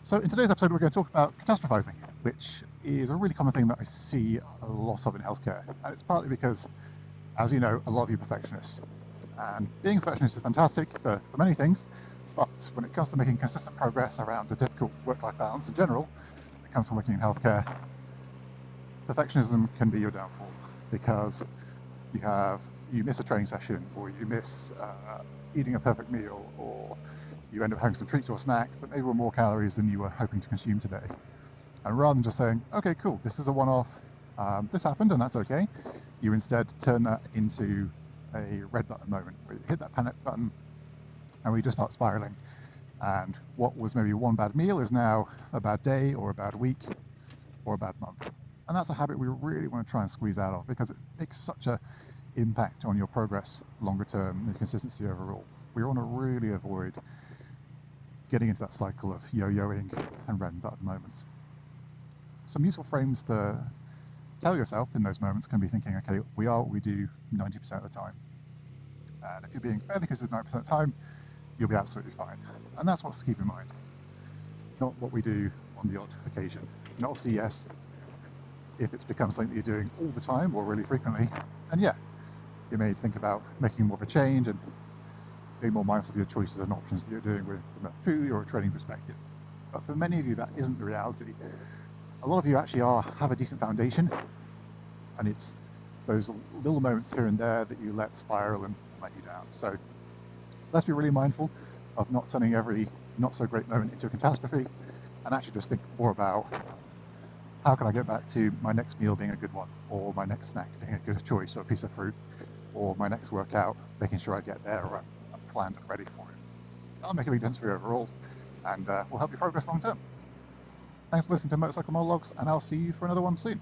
So in today's episode we're going to talk about catastrophizing, which is a really common thing that I see a lot of in healthcare. And it's partly because, as you know, a lot of you are perfectionists. And being a perfectionist is fantastic for many things, but when it comes to making consistent progress around a difficult work-life balance in general, it comes from working in healthcare, perfectionism can be your downfall, because you miss a training session, or you miss eating a perfect meal, or you end up having some treats or snacks that maybe were more calories than you were hoping to consume today. And rather than just saying, okay, cool, this is a one-off, this happened and that's okay, you instead turn that into a red button moment where you hit that panic button and we just start spiraling. And what was maybe one bad meal is now a bad day or a bad week or a bad month. And that's a habit we really want to try and squeeze out of, because it makes such an impact on your progress longer term and consistency overall. We want to really avoid getting into that cycle of yo-yoing and red button moments. Some useful frames to tell yourself in those moments can be thinking, okay, we are what we do 90% of the time. And if you're being fairly consistent 90% of the time, you'll be absolutely fine. And that's what's to keep in mind, not what we do on the odd occasion. And obviously, yes, if it's become something that you're doing all the time or really frequently, and yeah, you may think about making more of a change and being more mindful of your choices and options that you're doing with from a food or a training perspective. But for many of you, that isn't the reality. A lot of you actually have a decent foundation, and it's those little moments here and there that you let spiral and let you down. So let's be really mindful of not turning every not so great moment into a catastrophe, and actually just think more about how can I get back to my next meal being a good one, or my next snack being a good choice, or a piece of fruit, or my next workout, making sure I get there, or I'm planned and ready for it. That'll make a big difference for you overall, and will help you progress long term. Thanks for listening to Motorcycle Monologues, and I'll see you for another one soon.